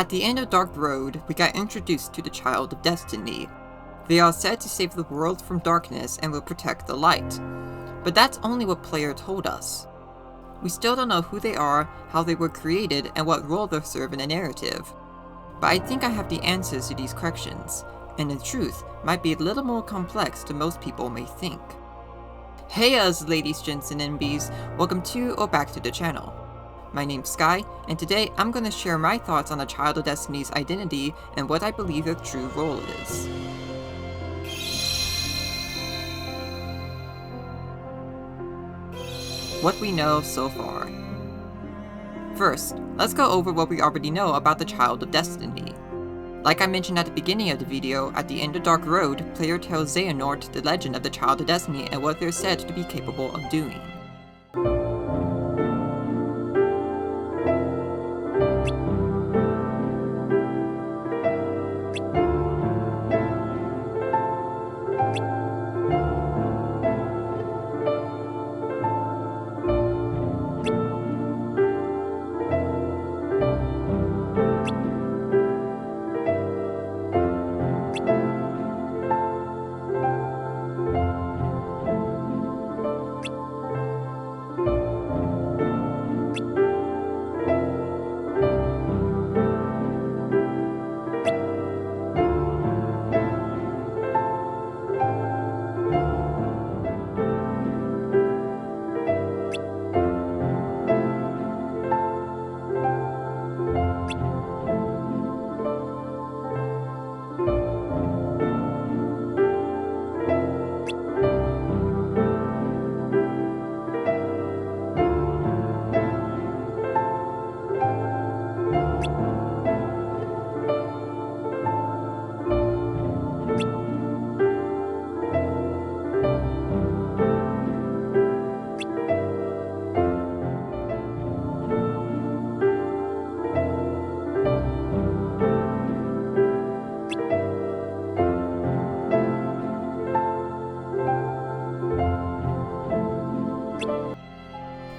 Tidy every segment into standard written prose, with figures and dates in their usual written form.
At the end of Dark Road, we got introduced to the Child of Destiny. They are said to save the world from darkness and will protect the light. But that's only what player told us. We still don't know who they are, how they were created, and what role they'll serve in the narrative. But I think I have the answers to these questions, and in truth, might be a little more complex than most people may think. Hey us, ladies, gents, and NBs, welcome to or back to the channel. My name's Sky, and today I'm going to share my thoughts on the Child of Destiny's identity and what I believe their true role is. What we know so far. First, let's go over what we already know about the Child of Destiny. Like I mentioned at the beginning of the video, at the end of Dark Road, player tells Xehanort the legend of the Child of Destiny and what they're said to be capable of doing.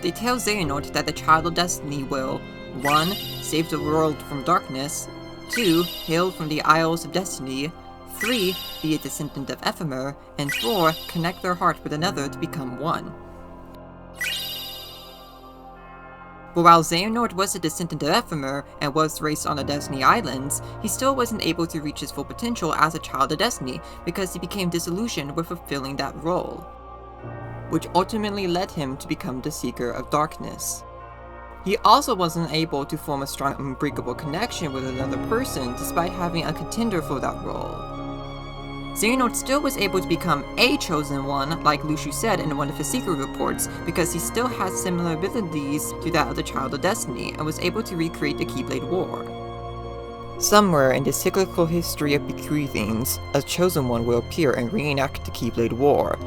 They tell Xehanort that the Child of Destiny will 1. Save the world from darkness, 2. Hail from the Isles of Destiny, 3. Be a descendant of Ephemer, and 4. Connect their heart with another to become one. But while Xehanort was a descendant of Ephemer and was raised on the Destiny Islands, he still wasn't able to reach his full potential as a Child of Destiny because he became disillusioned with fulfilling that role, which ultimately led him to become the Seeker of Darkness. He also wasn't able to form a strong unbreakable connection with another person despite having a contender for that role. Xehanort still was able to become a Chosen One, like Luciu said in one of his secret reports, because he still had similar abilities to that of the Child of Destiny and was able to recreate the Keyblade War. Somewhere in the cyclical history of bequeathings, a Chosen One will appear and reenact the Keyblade War.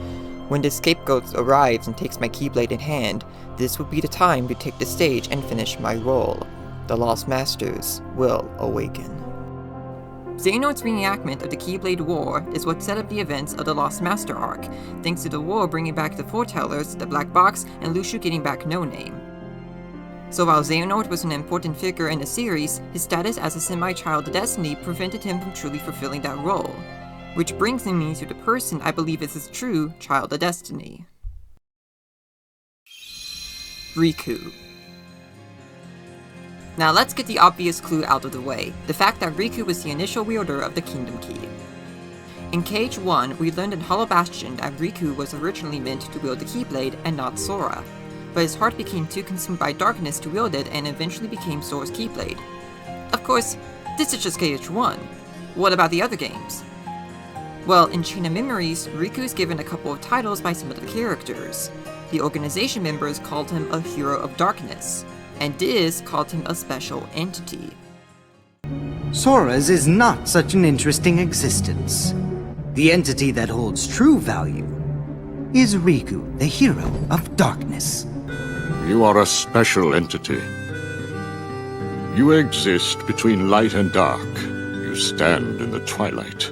When the scapegoat arrives and takes my Keyblade in hand, this will be the time to take the stage and finish my role. The Lost Masters will awaken. Xehanort's reenactment of the Keyblade War is what set up the events of the Lost Master arc, thanks to the war bringing back the Foretellers, the Black Box, and Luciu getting back No Name. So while Xehanort was an important figure in the series, his status as a semi-Child of Destiny prevented him from truly fulfilling that role. Which brings me to the person I believe is his true Child of Destiny. Riku. Now let's get the obvious clue out of the way, the fact that Riku was the initial wielder of the Kingdom Key. In Cage 1, we learned in Hollow Bastion that Riku was originally meant to wield the Keyblade and not Sora, but his heart became too consumed by darkness to wield it and eventually became Sora's Keyblade. Of course, this is just Cage 1. What about the other games? Well, in Chain of Memories, Riku is given a couple of titles by some of the characters. The organization members called him a Hero of Darkness, and Diz called him a Special Entity. Sora's is not such an interesting existence. The entity that holds true value is Riku, the Hero of Darkness. You are a special entity. You exist between light and dark. You stand in the twilight.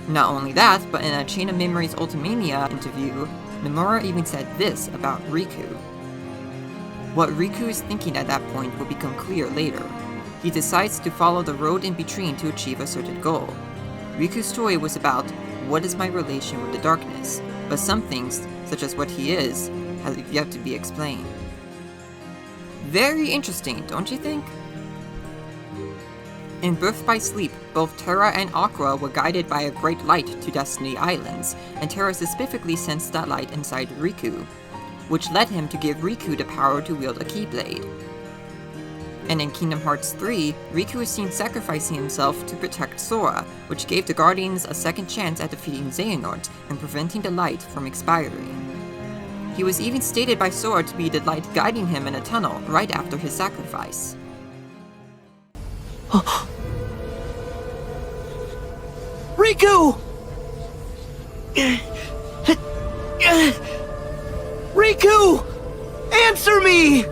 Not only that, but in a Chain of Memories Ultimania interview, Nomura even said this about Riku. What Riku is thinking at that point will become clear later. he decides to follow the road in between to achieve a certain goal. Riku's story was about what is my relation with the darkness, but some things, such as what he is, have yet to be explained. Very interesting, don't you think? In Birth by Sleep, both Terra and Aqua were guided by a great light to Destiny Islands, and Terra specifically sensed that light inside Riku, which led him to give Riku the power to wield a Keyblade. And in Kingdom Hearts 3, Riku is seen sacrificing himself to protect Sora, which gave the Guardians a second chance at defeating Xehanort and preventing the light from expiring. He was even stated by Sora to be the light guiding him in a tunnel right after his sacrifice. Riku! Riku! Answer me!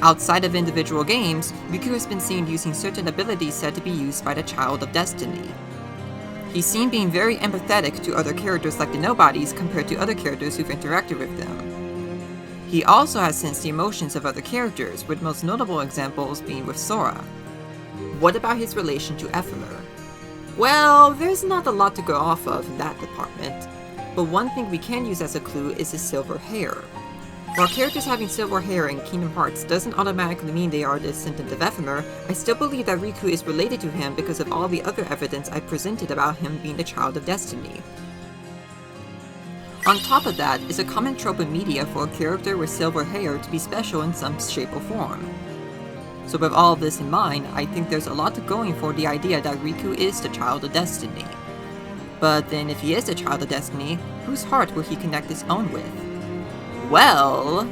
Outside of individual games, Riku has been seen using certain abilities said to be used by the Child of Destiny. He's seen being very empathetic to other characters like the Nobodies compared to other characters who've interacted with them. He also has sensed the emotions of other characters, with most notable examples being with Sora. What about his relation to Ephemer? Well, there's not a lot to go off of in that department, but one thing we can use as a clue is his silver hair. While characters having silver hair in Kingdom Hearts doesn't automatically mean they are a descendant of Ephemer, I still believe that Riku is related to him because of all the other evidence I presented about him being the Child of Destiny. On top of that is a common trope in media for a character with silver hair to be special in some shape or form. So with all of this in mind, I think there's a lot to going for the idea that Riku is the Child of Destiny. But then if he is the Child of Destiny, whose heart will he connect his own with? Well...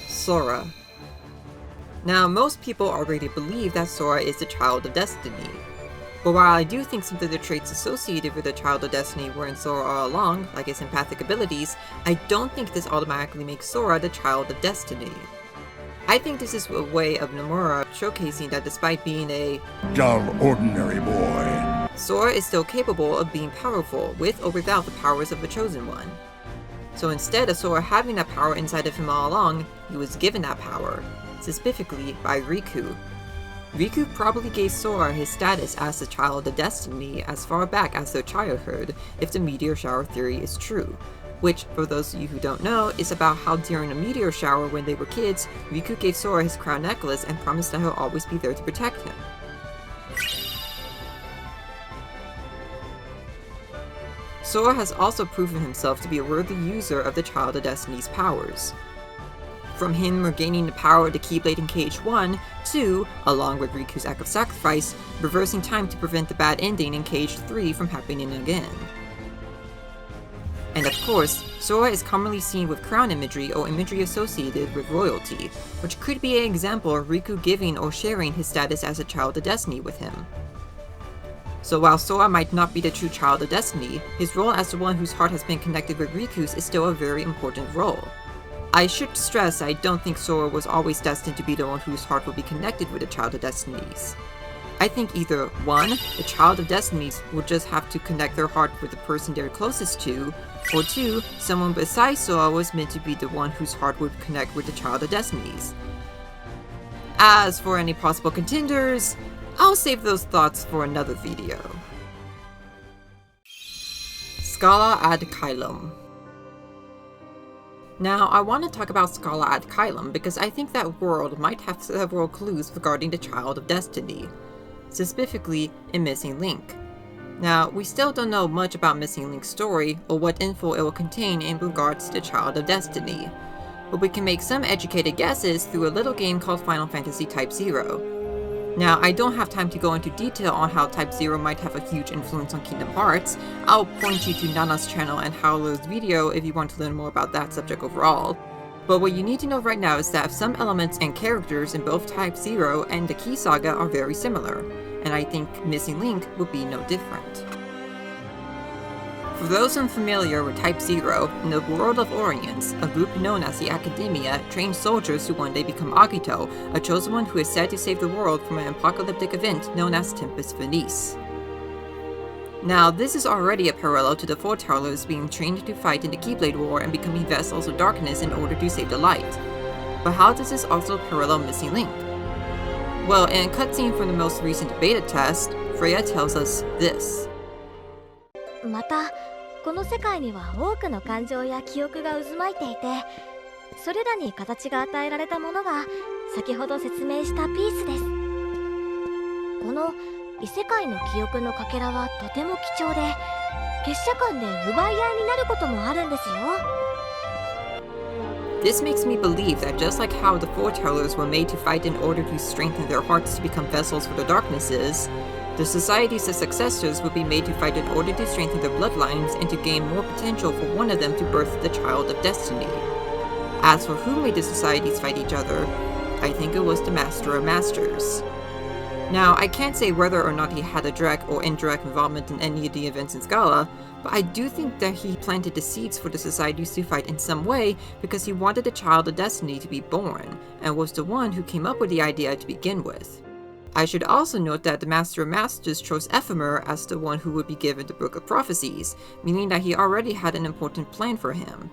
Sora. Now, most people already believe that Sora is the Child of Destiny. But while I do think some of the traits associated with the Child of Destiny were in Sora all along, like his empathic abilities, I don't think this automatically makes Sora the Child of Destiny. I think this is a way of Nomura showcasing that despite being a dull, ordinary boy, Sora is still capable of being powerful, with or without the powers of the Chosen One. So instead of Sora having that power inside of him all along, he was given that power, specifically by Riku. Riku probably gave Sora his status as the Child of Destiny as far back as their childhood, if the meteor shower theory is true. Which, for those of you who don't know, is about how during a meteor shower when they were kids, Riku gave Sora his crown necklace and promised that he'll always be there to protect him. Sora has also proven himself to be a worthy user of the Child of Destiny's powers. From him regaining the power of the Keyblade in KH1, to, along with Riku's act of sacrifice, reversing time to prevent the bad ending in KH3 from happening again. And of course, Sora is commonly seen with crown imagery or imagery associated with royalty, which could be an example of Riku giving or sharing his status as a Child of Destiny with him. So while Sora might not be the true Child of Destiny, his role as the one whose heart has been connected with Riku's is still a very important role. I should stress I don't think Sora was always destined to be the one whose heart will be connected with the Child of Destinies. I think either 1, the Child of Destinies will just have to connect their heart with the person they're closest to, or 2, someone besides Sora was meant to be the one whose heart would connect with the Child of Destinies. As for any possible contenders, I'll save those thoughts for another video. Scala ad Caelum. Now, I want to talk about Scala ad Caelum because I think that world might have several clues regarding the Child of Destiny, specifically in Missing Link. Now, we still don't know much about Missing Link's story or what info it will contain in regards to the Child of Destiny, but we can make some educated guesses through a little game called Final Fantasy Type 0. Now, I don't have time to go into detail on how Type 0 might have a huge influence on Kingdom Hearts. I'll point you to Nana's channel and Howler's video if you want to learn more about that subject overall. But what you need to know right now is that some elements and characters in both Type 0 and the Key Saga are very similar, and I think Missing Link will be no different. For those unfamiliar with Type 0, in the world of Orients, a group known as the Academia trains soldiers to one day become Agito, a chosen one who is said to save the world from an apocalyptic event known as Tempest Venice. Now, this is already a parallel to the Foretellers being trained to fight in the Keyblade War and becoming vessels of darkness in order to save the light. But how does this also parallel Missing Link? Well, in a cutscene from the most recent beta test, Freya tells us this. またこの世界には多くの感情や記憶が渦巻いていて、それらに形が与えられたものが先ほど説明したピースです。この異世界の記憶のかけらはとても貴重で、結社間で奪い合いになることもあるんですよ。This makes me believe that just like how the foretellers were made to fight in order to strengthen their hearts to become vessels for the darknesses, the societies of successors would be made to fight in order to strengthen their bloodlines and to gain more potential for one of them to birth the child of destiny. As for who made the societies fight each other, I think it was the Master of Masters. Now, I can't say whether or not he had a direct or indirect involvement in any of the events in Scala, but I do think that he planted the seeds for the societies to fight in some way because he wanted the child of destiny to be born, and was the one who came up with the idea to begin with. I should also note that the Master of Masters chose Ephemer as the one who would be given the Book of Prophecies, meaning that he already had an important plan for him.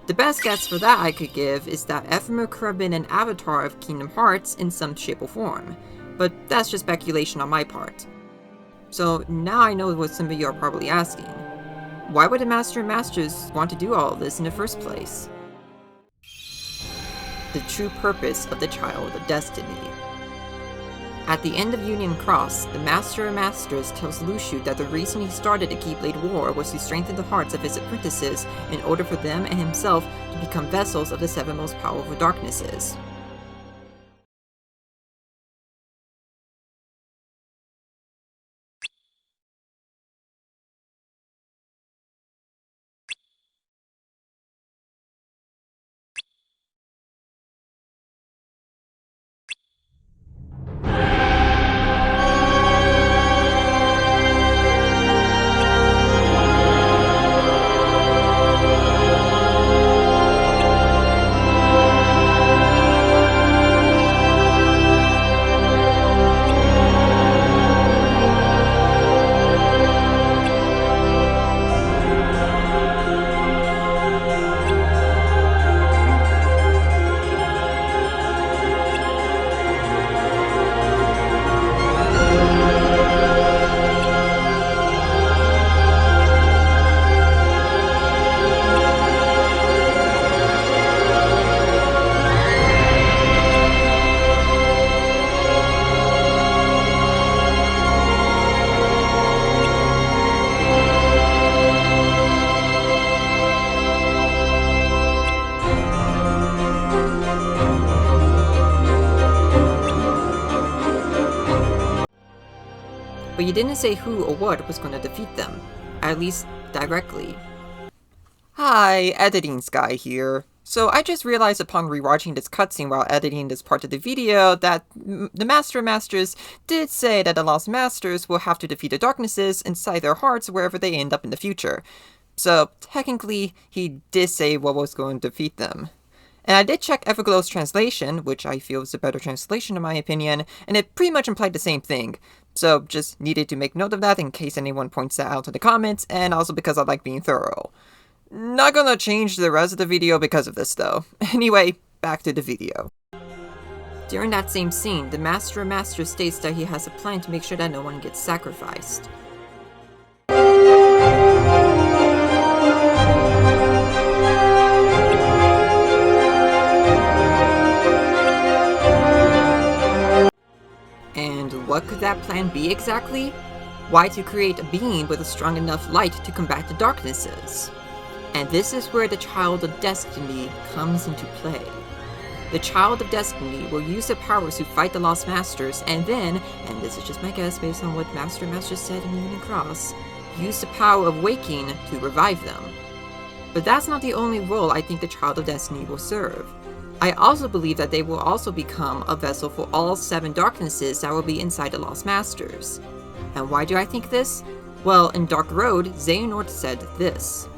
The best guess for that I could give is that Ephemer could have been an avatar of Kingdom Hearts in some shape or form, but that's just speculation on my part. So now I know what some of you are probably asking. Why would the Master of Masters want to do all of this in the first place? The true purpose of the Child of Destiny. At the end of Union Cross, the Master of Masters tells Luxu that the reason he started the Keyblade War was to strengthen the hearts of his apprentices in order for them and himself to become vessels of the seven most powerful darknesses. But he didn't say who or what was going to defeat them, at least directly. Hi, Editing Sky here. So I just realized upon rewatching this cutscene while editing this part of the video that the Master of Masters did say that the Lost Masters will have to defeat the darknesses inside their hearts wherever they end up in the future. So technically, he did say what was going to defeat them. And I did check Everglow's translation, which I feel is a better translation in my opinion, and it pretty much implied the same thing. So just needed to make note of that in case anyone points that out in the comments, and also because I like being thorough. Not gonna change the rest of the video because of this though. Anyway, back to the video. During that same scene, the Master of Masters states that he has a plan to make sure that no one gets sacrificed. And what could that plan be exactly? Why, to create a being with a strong enough light to combat the darknesses. And this is where the Child of Destiny comes into play. The Child of Destiny will use the powers to fight the Lost Masters, and then, and this is just my guess based on what Master said in Union Cross, use the power of waking to revive them. But that's not the only role I think the Child of Destiny will serve. I also believe that they will also become a vessel for all 7 darknesses that will be inside the Lost Masters. And why do I think this? Well, in Dark Road, Xehanort said this.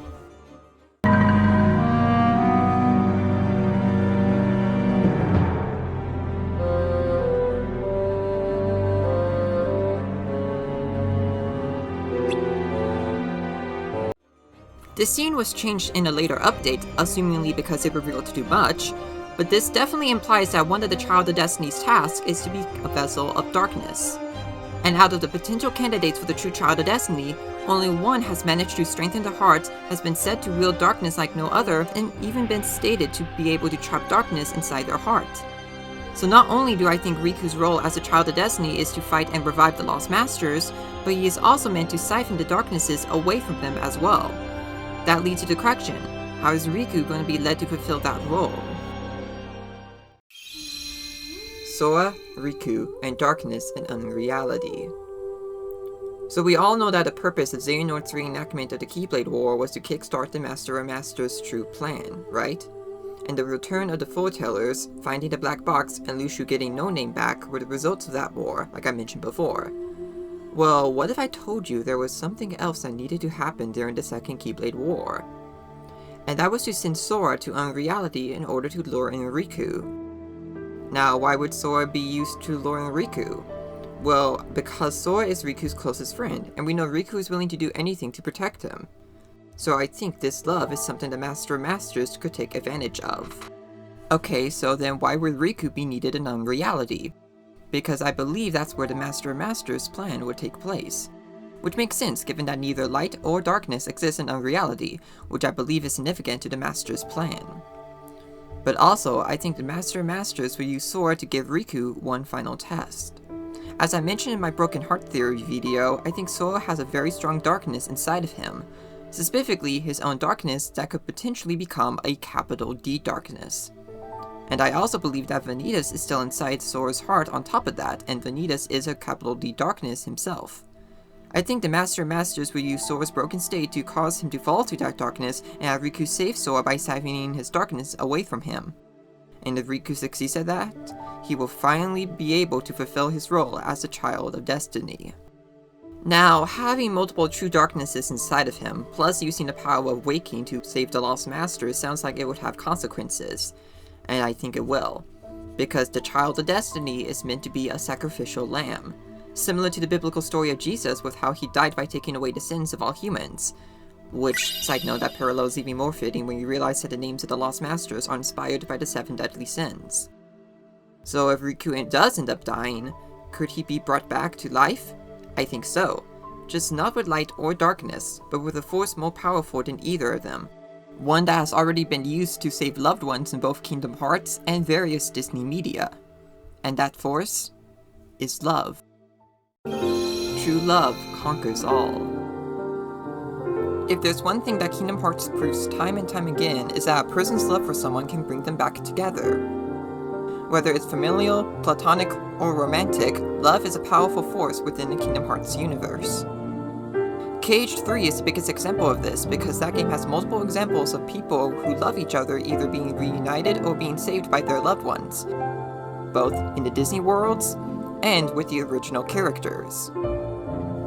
This scene was changed in a later update, assumingly because it revealed too much, But this definitely implies that one of the Child of Destiny's tasks is to be a vessel of darkness. And out of the potential candidates for the true Child of Destiny, only one has managed to strengthen the heart, has been said to wield darkness like no other, and even been stated to be able to trap darkness inside their heart. So not only do I think Riku's role as a Child of Destiny is to fight and revive the Lost Masters, but he is also meant to siphon the darknesses away from them as well. That leads to the question: how is Riku going to be led to fulfill that role? Sora, Riku, and darkness and unreality. So we all know that the purpose of Xehanort's reenactment of the Keyblade War was to kickstart the Master of Masters' true plan, right? And the return of the Foretellers, finding the black box, and Lushu getting No Name back were the results of that war, like I mentioned before. Well, what if I told you there was something else that needed to happen during the Second Keyblade War? And that was to send Sora to Unreality in order to lure in Riku. Now, why would Sora be used to lure in Riku? Well, because Sora is Riku's closest friend, and we know Riku is willing to do anything to protect him. So I think this love is something the Master of Masters could take advantage of. Okay, so then why would Riku be needed in Unreality? Because I believe that's where the Master of Masters' plan would take place. Which makes sense given that neither light or darkness exists in Unreality, which I believe is significant to the Master's plan. But also, I think the Master of Masters will use Sora to give Riku one final test. As I mentioned in my Broken Heart Theory video, I think Sora has a very strong darkness inside of him, specifically his own darkness that could potentially become a capital D darkness. And I also believe that Vanitas is still inside Sora's heart on top of that, and Vanitas is a capital D darkness himself. I think the Master of Masters will use Sora's broken state to cause him to fall to that darkness, and have Riku save Sora by siphoning his darkness away from him. And if Riku succeeds at that, he will finally be able to fulfill his role as a Child of Destiny. Now, having multiple true darknesses inside of him, plus using the power of waking to save the Lost Masters, sounds like it would have consequences. And I think it will. Because the Child of Destiny is meant to be a sacrificial lamb. Similar to the biblical story of Jesus with how he died by taking away the sins of all humans. Which, side note, that parallel is even more fitting when you realize that the names of the Lost Masters are inspired by the 7 deadly sins. So if Riku does end up dying, could he be brought back to life? I think so. Just not with light or darkness, but with a force more powerful than either of them. One that has already been used to save loved ones in both Kingdom Hearts and various Disney media. And that force is love. True love conquers all. If there's one thing that Kingdom Hearts proves time and time again, is that a person's love for someone can bring them back together. Whether it's familial, platonic, or romantic, love is a powerful force within the Kingdom Hearts universe. Cage 3 is the biggest example of this, because that game has multiple examples of people who love each other either being reunited or being saved by their loved ones, both in the Disney worlds and with the original characters.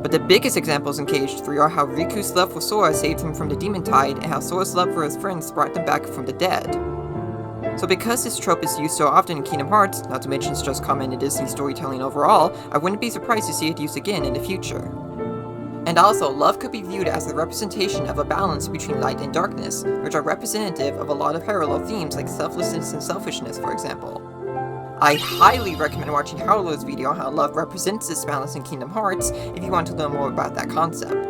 But the biggest examples in Cage 3 are how Riku's love for Sora saved him from the Demon Tide, and how Sora's love for his friends brought them back from the dead. So because this trope is used so often in Kingdom Hearts, not to mention it's just common in Disney storytelling overall, I wouldn't be surprised to see it used again in the future. And also, love could be viewed as the representation of a balance between light and darkness, which are representative of a lot of parallel themes like selflessness and selfishness, for example. I highly recommend watching Harlow's video on how love represents this balance in Kingdom Hearts if you want to learn more about that concept.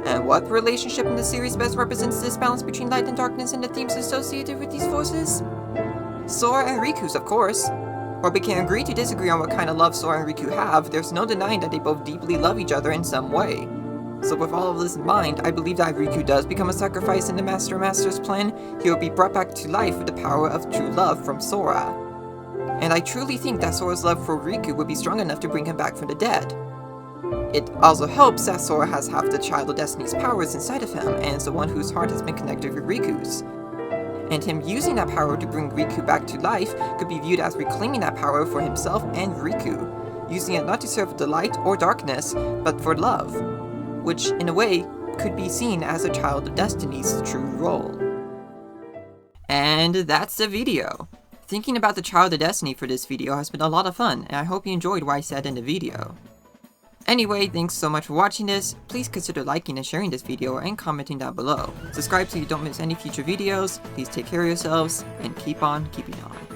And what relationship in the series best represents this balance between light and darkness and the themes associated with these forces? Sora and Riku's, of course. While we can agree to disagree on what kind of love Sora and Riku have, there's no denying that they both deeply love each other in some way. So with all of this in mind, I believe that if Riku does become a sacrifice in the Master of Masters plan, he will be brought back to life with the power of true love from Sora. And I truly think that Sora's love for Riku would be strong enough to bring him back from the dead. It also helps that Sora has half the Child of Destiny's powers inside of him, and is the one whose heart has been connected with Riku's. And him using that power to bring Riku back to life could be viewed as reclaiming that power for himself and Riku, using it not to serve the light or darkness, but for love, which in a way could be seen as a Child of Destiny's true role. And that's the video. Thinking about the Child of Destiny for this video has been a lot of fun, and I hope you enjoyed what I said in the video. Anyway, thanks so much for watching this. Please consider liking and sharing this video and commenting down below. Subscribe so you don't miss any future videos. Please take care of yourselves and keep on keeping on.